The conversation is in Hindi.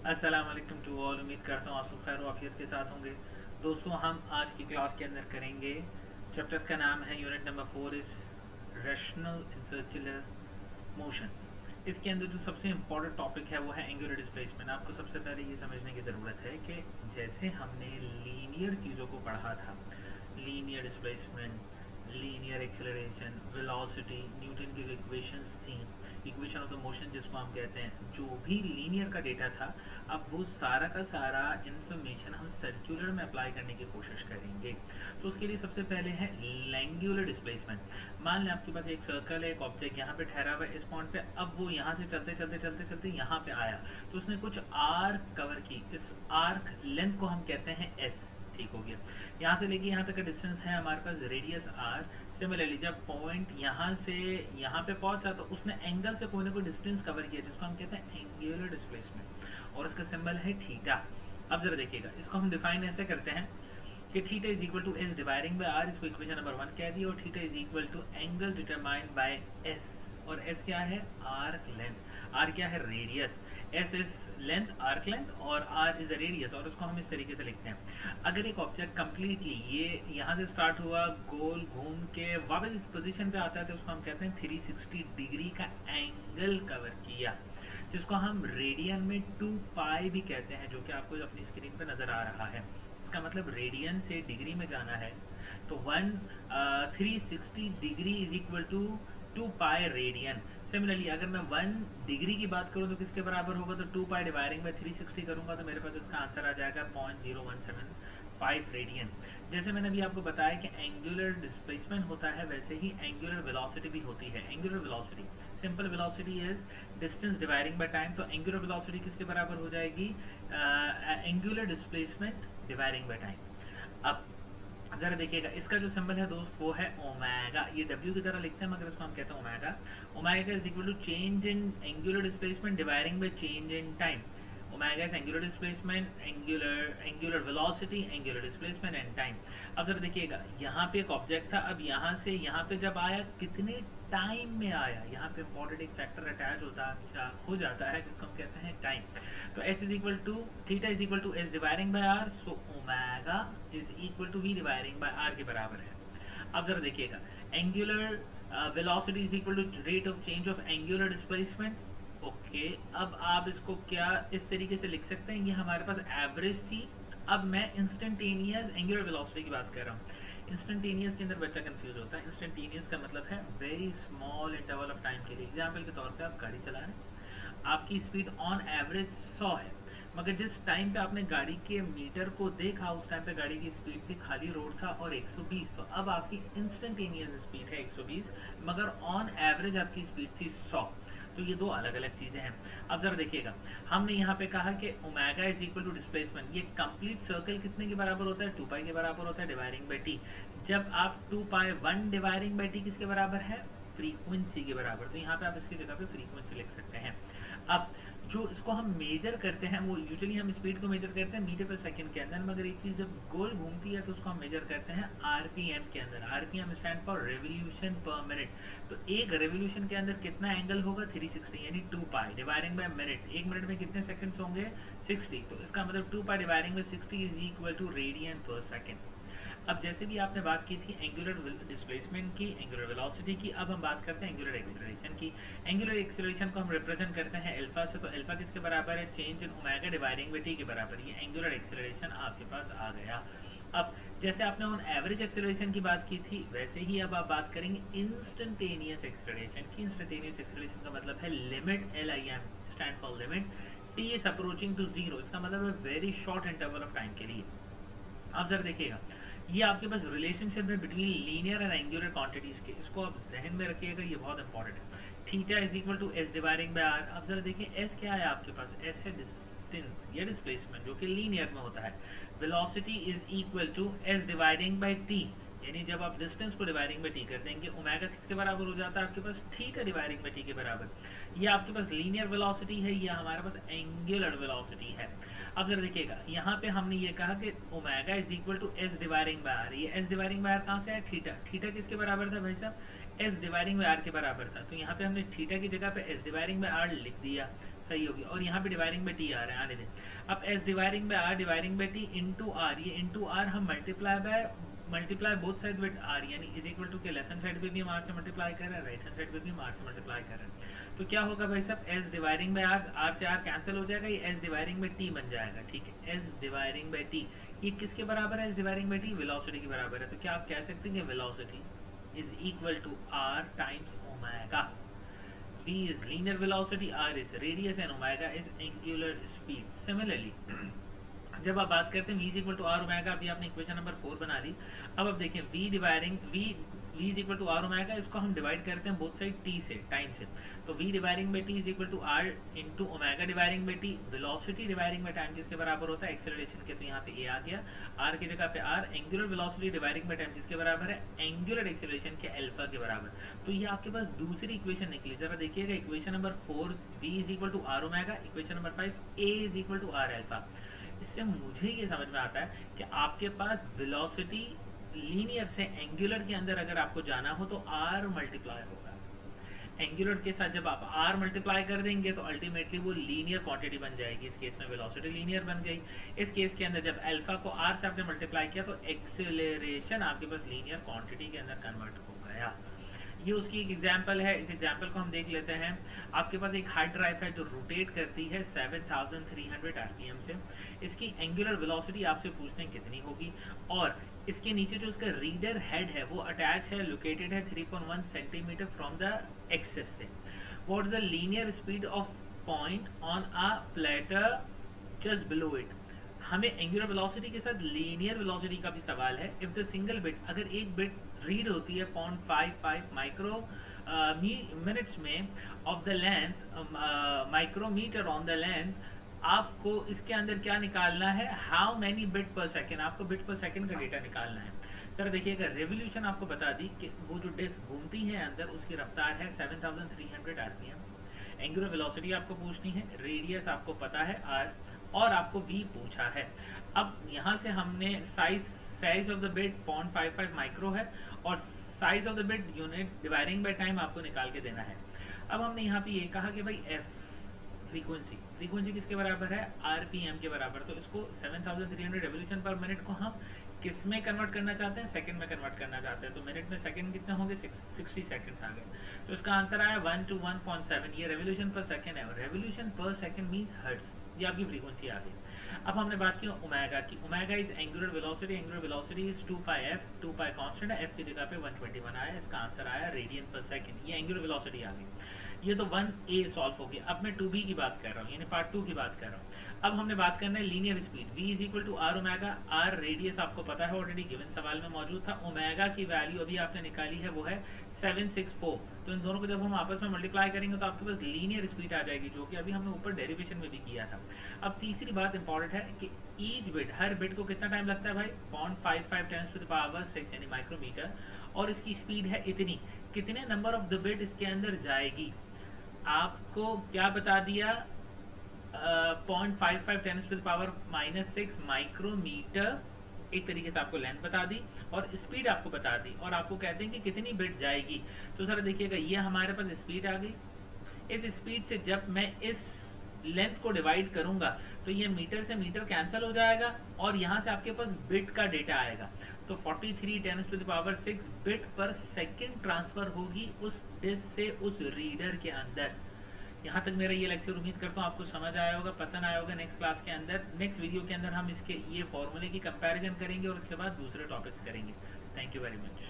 अस्सलाम वालेकुम टू ऑल। उम्मीद करता हूँ आप सब खैर वाफियत के साथ होंगे। दोस्तों, हम आज की क्लास के अंदर करेंगे, चैप्टर का नाम है यूनिट नंबर 4 इस रैशनल इन सर्कुलर मोशंस। इसके अंदर जो सबसे इम्पोर्टेंट टॉपिक है वो है एंगुलर डिस्प्लेसमेंट। आपको सबसे पहले ये समझने की ज़रूरत है कि जैसे हमने लीनियर चीज़ों को पढ़ा था, linear displacement, linear acceleration, velocity, Newton की जो इक्वेशंस थी, इक्वेशन ऑफ द मोशन जिसको हम कहते हैं, जो भी लीनियर का डेटा था, अब वो सारा का सारा इंफॉर्मेशन हम सर्कुलर में अप्लाई करने की कोशिश करेंगे। तो उसके लिए सबसे पहले है लैंगुलर डिस्प्लेसमेंट। मान लें आपके पास एक सर्कल है, एक ऑब्जेक्ट यहाँ पे ठहरा हुआ है इस पॉइंट पे, अब वो यहाँ से चलते चलते चलते चलते यहाँ पे आया, तो उसने कुछ आर्क कवर की। इस आर्क लेंथ को हम कहते हैं एस। ठीक हो गया। यहाँ से लेके यहाँ तक का डिस्टेंस है हमारे पास रेडियस आर। सिमिलरली जब पॉइंट यहाँ से यहाँ पे पहुंचा तो उसने एंगल से कोई ना कोई डिस्टेंस कवर किया, जिसको हम कहते हैं एंगुलर डिस्प्लेसमेंट, और इसका सिंबल है थीटा। अब जरा देखिएगा, इसको हम डिफाइन ऐसे करते हैं कि theta is equal to S dividing by R. इसको इक्वेशन नंबर 1 कह दी। और theta is equal to angle determined by S, और एस क्या है? Arc length. आर क्या है? Radius. S is length, arc length, और आर इज द रेडियस, और उसको हम इस तरीके से लिखते हैं। अगर एक ऑब्जेक्ट कंप्लीटली ये यहाँ से स्टार्ट हुआ, गोल घूम के वापस इस पोजीशन पे आता है, तो उसको हम कहते हैं 360 डिग्री का एंगल कवर किया, जिसको हम रेडियन में 2 पाई भी कहते हैं, जो कि आपको अपनी स्क्रीन पे नजर आ रहा है। इसका मतलब रेडियन से डिग्री में जाना है तो 360 degree is equal to 2 pi radian. Similarly अगर मैं 1 डिग्री की बात करूं तो किसके बराबर होगा? तो 2 पाई डिवाइडिंग बाय 360 करूंगा तो मेरे पास इसका आंसर आ जाएगा 0.0175 रेडियन। जैसे मैंने अभी आपको बताया कि एंगुलर डिस्प्लेसमेंट होता है, वैसे ही एंगुलर वेलोसिटी भी होती है। Angular velocity, simple velocity is distance dividing by time, तो एंगुलर वेलोसिटी किसके बराबर हो जाएगी? Angular displacement dividing by time. अब जरा देखिएगा, इसका जो सिंबल है दोस्त वो है ओमेगा। ये डब्ल्यू की तरह लिखते हैं मगर इसको हम कहते हैं omega. Omega is equal to change in angular displacement dividing by change in time. Omega is angular displacement, angular velocity, angular displacement and time. अब जरा देखिएगा, यहाँ पे एक ऑब्जेक्ट था, अब यहाँ से यहाँ पे जब आया कितने टाइम में आया, यहाँ पे इंपॉर्टेंट एक फैक्टर अटैच हो जाता है जिसको हम कहते हैं टाइम। तो s is equal to theta is equal to S dividing by R, so omega is equal to V dividing by R के बराबर है। अब जरा देखिएगा, angular velocity is equal to rate of change of angular displacement. Okay, अब आप इसको क्या इस तरीके से लिख सकते हैं, ये हमारे पास एवरेज थी। अब मैं इंस्टेंटेनियस एंगुलर वेलोसिटी की बात कर रहा हूँ। इंस्टेंटेनियस के अंदर बच्चा कंफ्यूज होता है। इंस्टेंटेनियस का मतलब है very small interval of time के लिए। एग्जाम्पल के तौर पे आप गाड़ी चला रहे हैं, आपकी स्पीड ऑन एवरेज 100 है, मगर जिस टाइम पे आपने गाड़ी के मीटर को देखा उस टाइम पे गाड़ी की स्पीड थी, खाली रोड था, और 120। तो अब आपकी इंस्टेंटेनियस स्पीड है 120, मगर ऑन एवरेज आपकी स्पीड थी 100। तो ये दो अलग अलग चीजें हैं। अब जरा देखिएगा, हमने यहाँ पे कहा कि omega is equal to displacement. ये कंप्लीट सर्कल कितने के बराबर होता है? 2 पाई के बराबर होता है डिवाइडिंग बाय टी। जब आप 2 पाई 1 डिवाइडिंग बाय टी किसके बराबर है? फ्रीक्वेंसी के बराबर। तो यहाँ पे आप इसकी जगह पे फ्रीक्वेंसी लिख सकते हैं। अब जो इसको हम मेजर करते हैं, वो यूजुअली हम स्पीड को मेजर करते हैं मीटर पर सेकंड के अंदर, मगर एक चीज जब गोल घूमती है तो उसको हम मेजर करते हैं आरपीएम के अंदर। आरपीएम स्टैंड फॉर रेवोल्यूशन पर मिनट। तो एक रेवोल्यूशन के अंदर कितना एंगल होगा? 360, यानी 2 पाई डिवाइडिंग बाय मिनट। एक मिनट में कितने सेकंड्स होंगे? 60। तो इसका मतलब 2 pi dividing by 60 is equal to radian per second. अब जैसे भी आपने बात की थी एंगुलर डिस्प्लेसमेंट की, एंगुलर वेलोसिटी की, अब हम बात करते हैं एंगुलर एक्सेलरेशन की। एंगुलर एक्सेलरेशन को हम रिप्रेजेंट करते हैं अल्फा से, तो अल्फा किसके बराबर है? Change in omega dividing by T के बराबर। ये एंगुलर एक्सेलरेशन आपके पास आ गया। अब जैसे आपने ऑन एवरेज एक्सेलरेशन की बात की थी, वैसे ही अब आप बात करेंगे इंस्टेंटेनियस एक्सेलरेशन की। इंस्टेंटेनियस एक्सेलरेशन का मतलब है limit, LIM stand for limit, T is approaching to zero. इसका मतलब है very short interval of time के लिए। अब जरा देखिएगा, ये आपके पास रिलेशनशिप है between linear and angular quantities के, इसको आप जहन में रखिएगा, ये बहुत इंपॉर्टेंट है। Theta is equal to S dividing by R. अब जरा देखिए, एस क्या है आपके पास? एस है डिस्टेंस या डिस्प्लेसमेंट, जो कि लीनियर में होता है। Velocity is equal to S dividing by T, यानी जब आप डिस्टेंस को डिवाइडिंग बाय टी कर देंगे, ओमेगा किसके बराबर हो जाता है आपके पास? थीटा डिवाइडिंग बाय टी के बराबर। ये आपके पास लीनियर वेलोसिटी है, ये हमारे पास एंगुलर वेलोसिटी है। अब जरा देखिएगा, यहाँ पे हमने ये कहा कि omega is equal to S dividing by R. ये एस डिवाइडिंग बाय आर कहाँ से आया? थीटा। थीटा किसके बराबर था भाई साहब? एस डिवाइडिंग बाय आर के बराबर था। तो यहाँ पे हमने थीटा की जगह पे एस डिवाइडिंग बाय आर लिख दिया, सही हो गया। और यहाँ पे डिवाइडिंग बाय टी आ रहा है, आने दें। अब S dividing by R dividing by T into R, ये इंटू आर हम multiply both side with R, यानी इज इक्वल टू के लेफ्ट हैंड साइड पे भी हम आर से मल्टीप्लाई कर रहे हैं, राइट हैंड साइड पे भी हम आर से मल्टीप्लाई कर रहे हैं। तो क्या होगा भाई साहब? एस डिवाइडिंग बाय आर से आर कैंसिल हो जाएगा, ये एस डिवाइडिंग बाय टी बन जाएगा, ठीक है। एस डिवाइडिंग बाय टी ये किसके बराबर है? S dividing by T velocity के बराबर है। तो क्या आप कह सकते हैं कि velocity is equal to R times omega. v is linear velocity, r is radius and omega is angular speed. Similarly जब आप बात करते हैं v is equal to R omega, अभी आपने इक्वेशन नंबर 4 बना ली। अब आप देखें v is equal to R omega, इसको हम डिवाइड करते हैं बोथ साइड t से, टाइम से। तो v dividing by t is equal to r into omega dividing by t। Velocity dividing by time किसके बराबर होता है? एक्सेलरेशन के। तो यहाँ पे a आ गया, r की जगह पे r। Angular velocity dividing by time किसके बराबर है? एंगुलर एक्सेलरेशन के अल्फा के बराबर। तो ये आपके पास दूसरी इक्वेशन निकली। जरा देखिएगा, equation number 4 v is equal to R omega, equation number 5 a is equal to R alpha. इससे मुझे ये समझ में आता है कि आपके पास वेलोसिटी लीनियर से एंगुलर के अंदर अगर आपको जाना हो तो r मल्टीप्लाई होगा। एंगुलर के साथ जब आप r मल्टीप्लाई कर देंगे तो अल्टीमेटली वो लीनियर क्वांटिटी बन जाएगी। इस केस में वेलोसिटी लीनियर बन गई। इस केस के अंदर जब अल्फा को r से आपने मल्टीप्लाई किया तो एक्सेलरेशन आपके पास लीनियर क्वांटिटी के अंदर कन्वर्ट हो गया। ये उसकी एक एग्जांपल है। इस एग्जांपल को हम देख लेते हैं। आपके पास एक हार्ड ड्राइव है जो रोटेट करती है 7300 आरपीएम से। इसकी एंगुलर वेलोसिटी आपसे पूछते हैं कितनी होगी, और इसके नीचे जो इसका रीडर हेड है वो अटैच है, लोकेटेड है 3.1 सेंटीमीटर फ्रॉम द एक्सेस से। What is the linear speed of point on a platter just below it. हमें एंगुलर वेलोसिटी के साथ लीनियर वेलोसिटी का भी सवाल है। इफ द सिंगल बिट, अगर एक बिट रीड होती है 0.55 माइक्रो मिनट्स में of the length, micrometre on the length, आपको इसके अंदर क्या निकालना है? How many bit per second. आपको बिट पर सेकेंड का डेटा निकालना है। तर देखिएगा, रेवोल्यूशन आपको बता दी कि वो जो डिस्क घूमती है अंदर उसकी रफ्तार है 7300 आरपीएम। एंगुलर वेलोसिटी आपको पूछनी है, रेडियस आपको पता है r, और आपको v पूछा है। अब यहाँ से हमने size of the bit 0.55 micro है, और size of the bit unit dividing by time आपको निकाल के देना है। अब हमने यहाँ पे ये कहा कि भाई f फ्रीक्वेंसी किसके बराबर है? आरपीएम के बराबर। तो इसको 7300 रेवोल्यूशन पर मिनट को हम किस में कन्वर्ट करना चाहते हैं? सेकंड में कन्वर्ट करना चाहते हैं। तो मिनट में सेकंड कितने होंगे? 60 सेकंड्स आ गए। तो इसका आंसर आया 1 to 1.7। ये रेवोल्यूशन पर सेकंड है, और रेवोल्यूशन पर सेकंड मींस हर्ट्ज। ये आपकी फ्रीक्वेंसी आ गई। अब हमने बात की ओमेगा की। Omega is angular velocity. Angular velocity is 2 pi f। 2 pi constant है, f की जगह पे 121 आया। इसका आंसर आया रेडियन पर सेकंड। ये एंगुलर वेलोसिटी आ गई। ये तो 1a सॉल्व हो गया। अब मैं 2b की बात कर रहा हूँ, यानी पार्ट 2 की बात कर रहा हूँ। अब हमने बात करना है linear speed. v is equal to R omega. r radius आपको पता है, ऑलरेडी गिवन सवाल में मौजूद था। ओमेगा की वैल्यू अभी आपने निकाली है, वो है 764। तो इन दोनों को जब हम आपस में मल्टीप्लाई करेंगे तो आपके पास लीनियर स्पीड आ जाएगी, जो कि अभी हमने ऊपर डेरिवेशन में भी किया था। अब तीसरी बात इंपॉर्टेंट है कि ईच बिट, हर बिट को कितना टाइम लगता है भाई? 0.55 10 to the power 6 यानी माइक्रोमीटर, और इसकी स्पीड है इतनी। कितने नंबर ऑफ द बिट इसके अंदर जाएगी? आपको क्या बता दिया? 0.55 10 to the power -6 माइक्रोमीटर। एक तरीके से आपको लेंथ बता दी और स्पीड आपको बता दी, और आपको कहते हैं कि कितनी बिट जाएगी। तो सर देखिएगा, ये हमारे पास स्पीड आ गई। इस स्पीड से जब मैं इस लेंथ को डिवाइड करूंगा तो ये मीटर से मीटर कैंसिल हो जाएगा, और यहाँ से आपके पास बिट का डेटा आएगा। तो 43 10 to the power 6 bit per second transfer होगी उस डिस्क से उस रीडर के अंदर। यहाँ तक मेरा ये लेक्चर उम्मीद करता हूँ आपको समझ आया होगा, पसंद आया होगा। नेक्स्ट क्लास के अंदर, नेक्स्ट वीडियो के अंदर हम इसके ये फॉर्मूले की कंपैरिजन करेंगे और उसके बाद दूसरे टॉपिक्स करेंगे। Thank you very much.